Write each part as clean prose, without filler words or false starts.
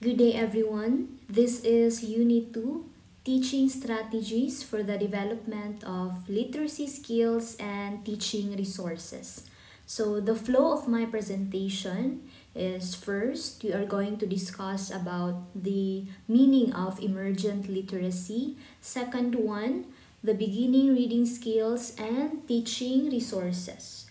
Good day everyone. This is Unit 2, Teaching Strategies for the Development of Literacy Skills and Teaching Resources. So the flow of my presentation is first, we are going to discuss about the meaning of emergent literacy. Second one, the beginning reading skills and teaching resources.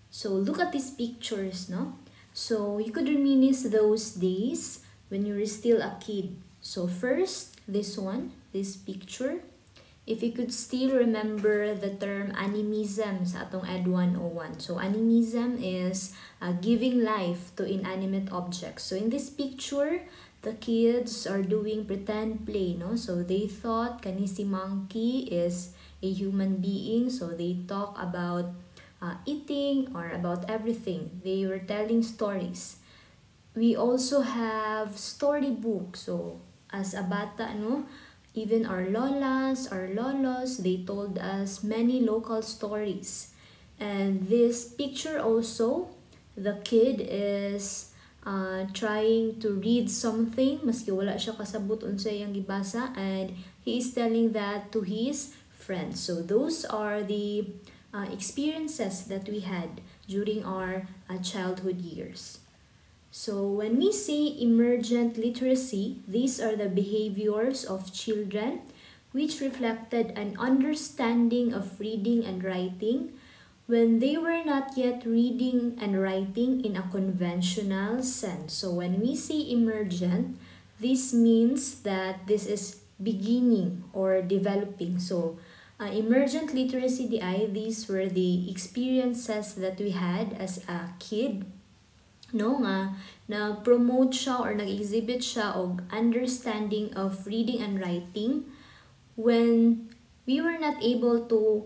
So look at these pictures, no? So you could reminisce those days when you were still a kid. So first, this one, this picture. If you could still remember the term animism sa atong Ed 101. So animism is giving life to inanimate objects. So in this picture, the kids are doing pretend play, no? So they thought kani si monkey is a human being. So they talk about eating or about everything. They were telling stories. We also have storybooks. So as a bata, no, even our lolas, our lolos, they told us many local stories. And this picture also, the kid is trying to read something, maski wala siya kasabot unsa iyang gibasa, and he is telling that to his friends. So those are the experiences that we had during our childhood years. So when we say emergent literacy, these are the behaviors of children which reflected an understanding of reading and writing when they were not yet reading and writing in a conventional sense. So when we say emergent, this means that this is beginning or developing. So emergent literacy, these were the experiences that we had as a kid, no, nga nag-promote siya or nag-exhibit siya og understanding of reading and writing when we were not able to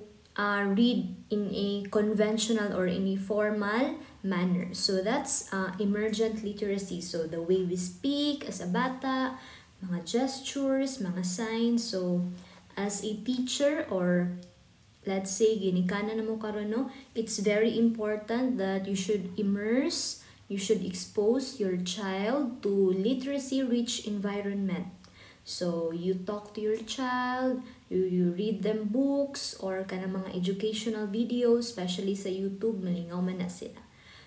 read in a conventional or in a formal manner. So that's emergent literacy. So the way we speak as a bata, mga gestures, mga signs. So as a teacher, or let's say ginikanan na mo karon, no, it's very important that you should immerse, you should expose your child to literacy-rich environment. So you talk to your child, you read them books or kana mga educational videos, especially sa YouTube, malingaw man na sila.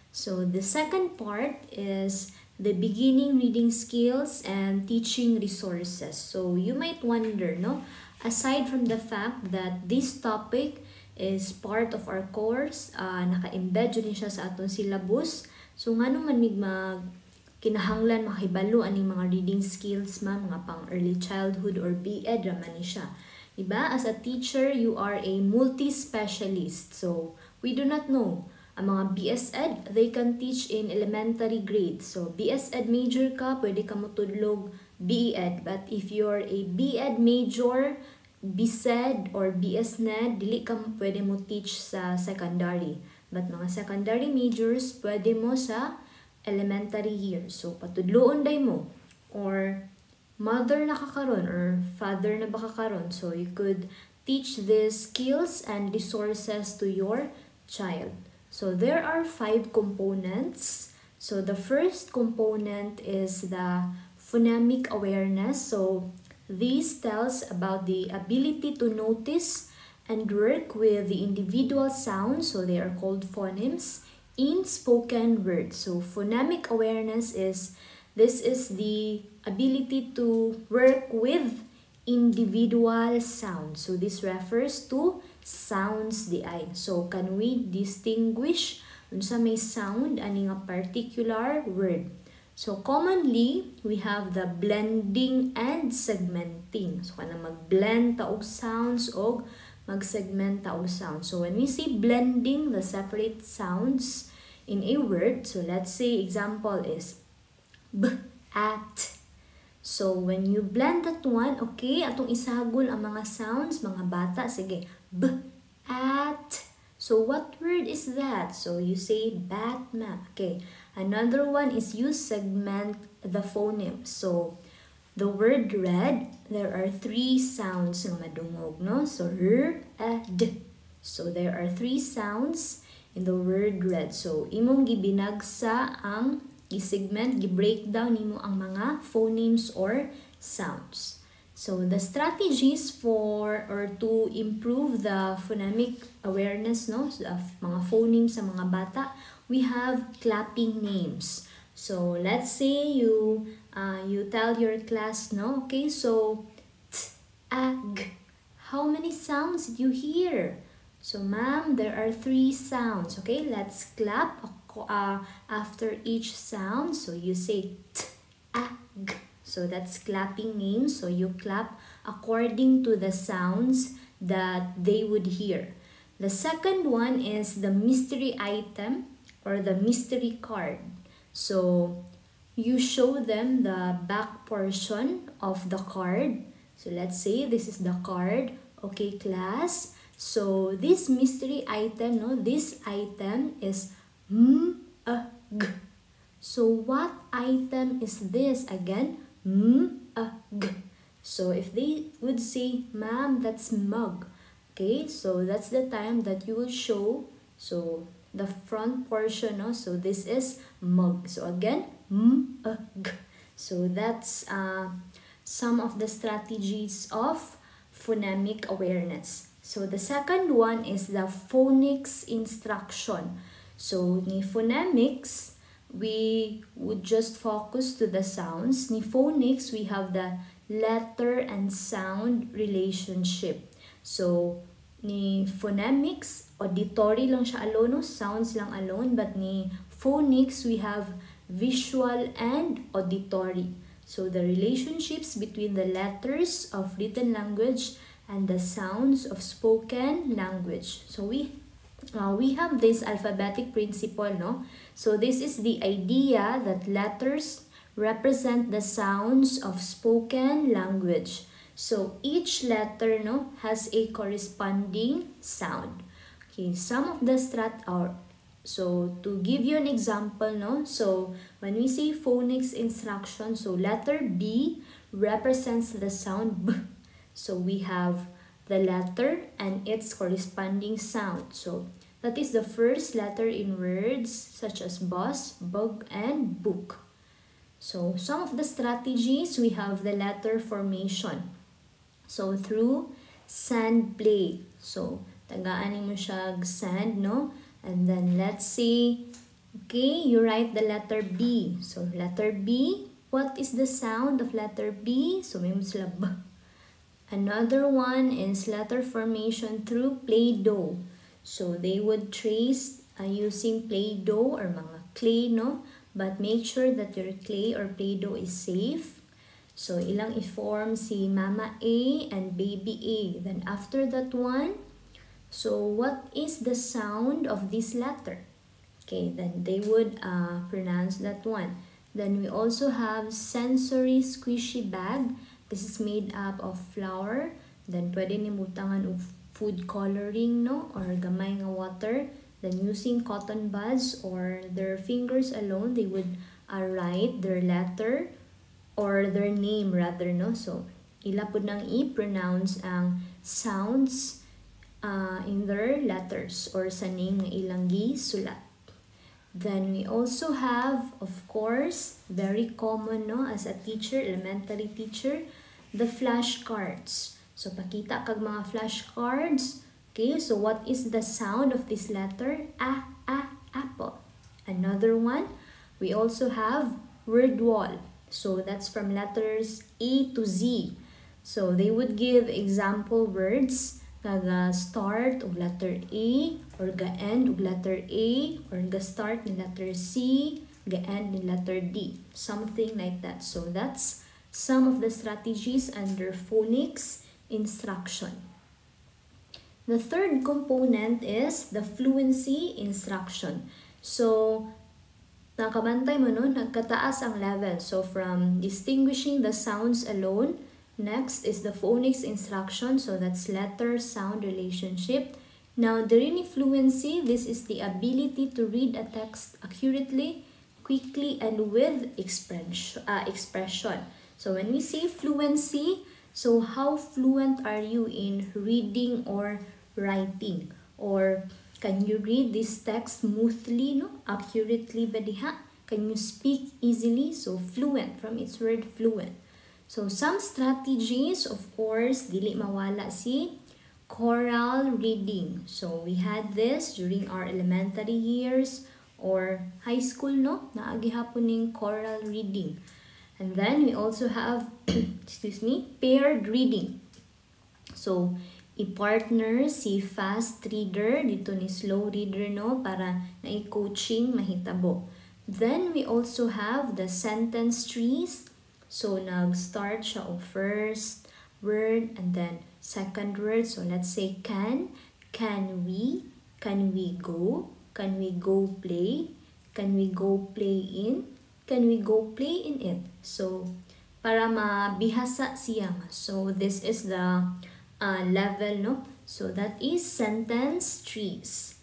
So the second part is the beginning reading skills and teaching resources. So you might wonder, no, aside from the fact that this topic is part of our course, naka-embed yun siya sa atong syllabus. So nga naman kinahanglan makahibalo aning mga reading skills mga pang early childhood or BEd raman ni siya. Diba? As a teacher, you are a multi-specialist. So we do not know. Ang mga BSEd, they can teach in elementary grades. So BSEd major ka, pwede ka mo tudlog BEd. But if you're a BEd major, BSEd or BSNED, dili ka pwede mo teach sa secondary. But mga secondary majors, pwede mo sa elementary years. So, patudloon day mo. Or, mother na kakaron or father na baka karon. So, you could teach these skills and resources to your child. So, there are 5 components. So, the first component is the phonemic awareness. So, this tells about the ability to notice and work with the individual sounds, so they are called phonemes, in spoken words. So phonemic awareness is the ability to work with individual sounds. So this refers to sounds So can we distinguish unsa may sound ani nga particular word? So commonly, we have the blending and segmenting. So kana mag-blend ta og sounds og mag-segment ta og sounds. So when we say blending the separate sounds in a word, so let's say example is b, at. So when you blend that one, okay, atong isagol ang mga sounds, mga bata, sige, b, at. So what word is that? So you say Batman. Okay. Another one is you segment the phoneme. So the word red, there are 3 sounds nga madungog, no? So r, d. So there are 3 sounds in the word red. So imong gibinagsa ang i-segment, i-break down nimo ang mga phonemes or sounds. So the strategies for or to improve the phonemic awareness no of mga phonemes sa mga bata, we have clapping names. So let's say you tell your class no, okay, so t, a, g. How many sounds did you hear? So ma'am, there are 3 sounds. Okay, let's clap after each sound. So you say t, a, g. So that's clapping names. So you clap according to the sounds that they would hear. The second one is the mystery item or the mystery card. So you show them the back portion of the card. So let's say this is the card. Okay, class. So this mystery item, no, this item is g. So what item is this again? G. So if they would say, ma'am, that's mug. Okay, so that's the time that you will show. So the front portion, no? So this is mug. So again, g. So that's some of the strategies of phonemic awareness. So the second one is the phonics instruction. So ni phonemics, we would just focus to the sounds. Ni phonics, we have the letter and sound relationship. So ni phonemics, auditory lang siya alone, no? Sounds lang alone. But ni phonics, we have visual and auditory. So the relationships between the letters of written language and the sounds of spoken language. So we have this alphabetic principle, no? So this is the idea that letters represent the sounds of spoken language. So each letter, no, has a corresponding sound. Okay, some of the so to give you an example, no? So when we say phonics instruction, so letter B represents the sound B. So we have the letter and its corresponding sound. So that is the first letter in words such as bus, bug, and book. So some of the strategies, we have the letter formation. So through sand play. So tagaan mo siya sand, no? And then let's say, okay, you write the letter B. So letter B, what is the sound of letter B? So may sila B. Another one is letter formation through Play-Doh. So they would trace using Play-Doh or mga clay, no? But make sure that your clay or Play-Doh is safe. So ilang i-form si Mama A and Baby A. Then after that one, so what is the sound of this letter? Okay, then they would pronounce that one. Then we also have sensory squishy bag. This is made up of flour. Then pwede ni mutangan og food coloring, no? Or gamay nga water. Then using cotton buds or their fingers alone, they would write their letter or their name rather, no? So ila pud nang i-pronounce ang sounds in their letters or sa name nga ilang gisulat. Then we also have, of course, very common, no, as a teacher, elementary teacher, the flashcards. So pakita kag mga flashcards. Okay, so what is the sound of this letter? Apple. Another one, we also have word wall. So that's from letters A to Z. So they would give example words ga start og letter A or ga end og letter A or ga start ni letter C, ga end ni letter D. Something like that. So that's some of the strategies under phonics instruction. The third component is the fluency instruction. So nakabantay mo no, nagkataas ang level. So from distinguishing the sounds alone, next is the phonics instruction. So that's letter-sound relationship. Now, during fluency, this is the ability to read a text accurately, quickly, and with expression. So when we say fluency, so how fluent are you in reading or writing? Or can you read this text smoothly, no? Accurately ba diha? Can you speak easily? So fluent, from its word fluent. So some strategies, of course, dili mawala si choral reading. So we had this during our elementary years or high school, no? Naagi hapon ning choral reading. And then we also have, excuse me, paired reading. So, i-partner si fast reader dito ni slow reader, no? Para na-coaching mahitabo. Then, we also have the sentence trees. So, nag-start siya of first word and then second word. So, let's say can we go play, can we go play in, can we go play in it. So, para mabihasa siya. So, this is the level, no? So, that is sentence trees.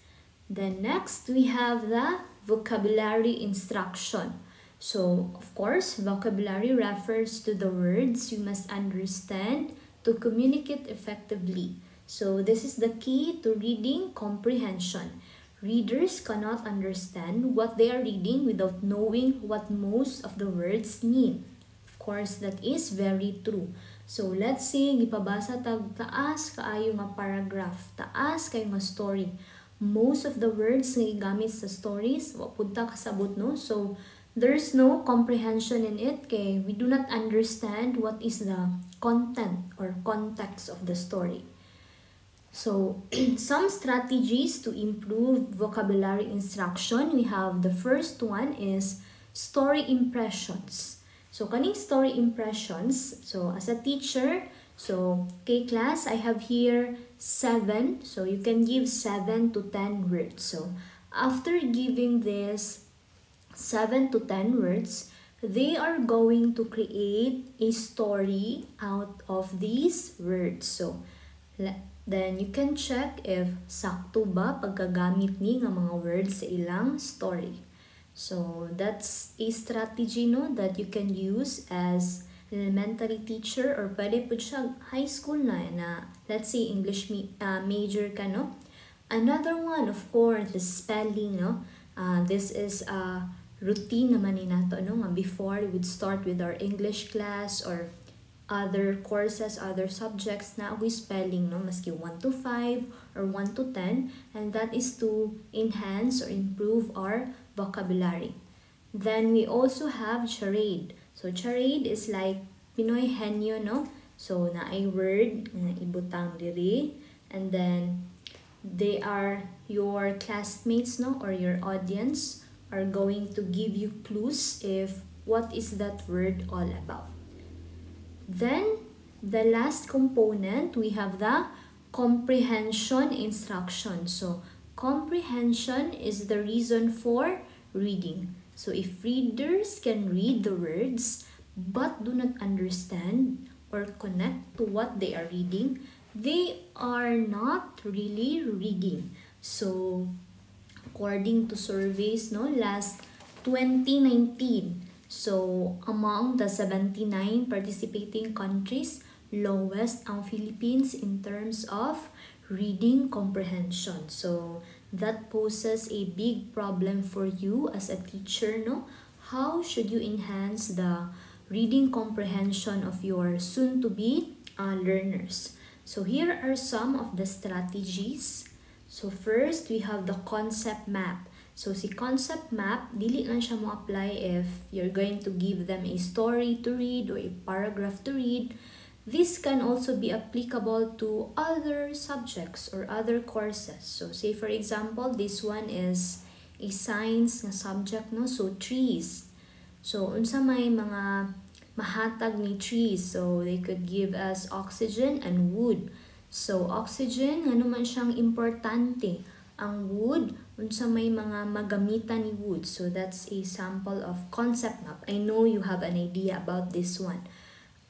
Then next, we have the vocabulary instruction. So, of course, vocabulary refers to the words you must understand to communicate effectively. So, this is the key to reading comprehension. Readers cannot understand what they are reading without knowing what most of the words mean. Of course, that is very true. So, let's say, gipabasa tag taas kaayo nga paragraph, taas kayo nga story. Most of the words nga igamit sa stories, wapunta kasabot, no? So, there's no comprehension in it kay we do not understand what is the content or context of the story. So, some strategies to improve vocabulary instruction, we have the first one is story impressions. So, kaning story impressions, so as a teacher, so, okay class, I have here 7. So, you can give 7 to 10 words. So, after giving this 7 to 10 words, they are going to create a story out of these words. So, then you can check if sakto ba pagkagamit ni nga mga words sa ilang story. So, that's a strategy, no, that you can use as elementary teacher or pwede po siya high school na let's say English major ka, no? Another one, of course, the spelling, no? This is a routine naman ni nato, no? Before we would start with our English class or other courses, other subjects na we spelling, no? Maski 1 to 5 or 1 to 10, and that is to enhance or improve our vocabulary. Then we also have charade. So, charade is like Pinoy henyo, no? So, na a word na ibutang diri. And then, they are your classmates, no? Or your audience are going to give you clues if what is that word all about. Then, the last component, we have the comprehension instruction. So, comprehension is the reason for reading. So, if readers can read the words but do not understand or connect to what they are reading, they are not really reading. So, according to surveys, no, last 2019, so among the 79 participating countries, lowest ang Philippines in terms of reading comprehension. So, that poses a big problem for you as a teacher, no? How should you enhance the reading comprehension of your soon-to-be learners? So, here are some of the strategies. So, first, we have the concept map. So, si concept map, dili lang siya mo apply if you're going to give them a story to read or a paragraph to read. This can also be applicable to other subjects or other courses. So, say for example, this one is a science na subject, no? So, trees. So, unsa may mga mahatag ni trees. So, they could give us oxygen and wood. So, oxygen, ano man siyang importante. Ang wood, unsa may mga magamitan ni wood. So, that's a sample of concept map. I know you have an idea about this one.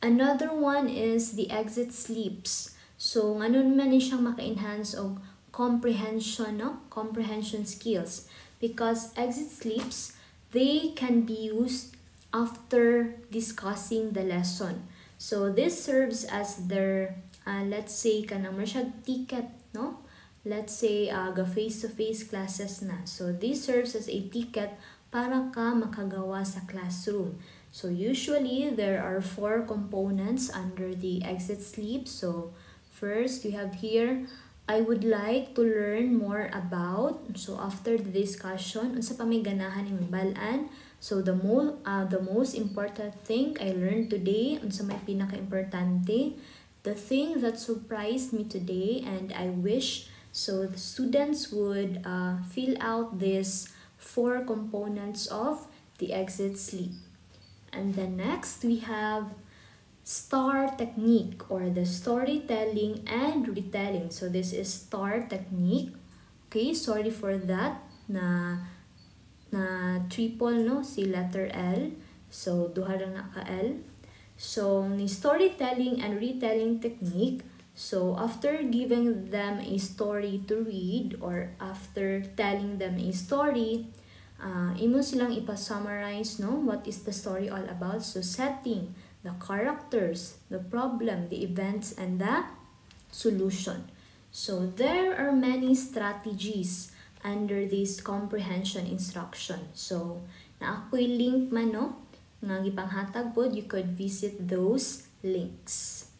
Another one is the exit sleeps. So, ano man siyang maka-enhance og comprehension, no? Comprehension skills. Because exit sleeps, they can be used after discussing the lesson. So, this serves as their, let's say, kanang siya ticket, no? Let's say, ga face-to-face classes na. So, this serves as a ticket para ka makagawa sa classroom. So usually there are 4 components under the exit sleep. So first we have here, I would like to learn more about. So after the discussion, unsa pa may ganahan imong balaan? So the most important thing I learned today, unsa may pinaka-importante, the thing that surprised me today, and I wish so the students would fill out these 4 components of the exit sleep. And then next we have STAR technique, or the storytelling and retelling. So this is STAR technique. Okay, sorry for that na triple no si letter L. So duha lang na ka L. So ni storytelling and retelling technique. So after giving them a story to read, or after telling them a story, imo silang ipa-summarize, no? What is the story all about? So setting, the characters, the problem, the events, and the solution. So there are many strategies under this comprehension instruction. So naakoy link man, no? Nga gipanghatag pod, you could visit those links.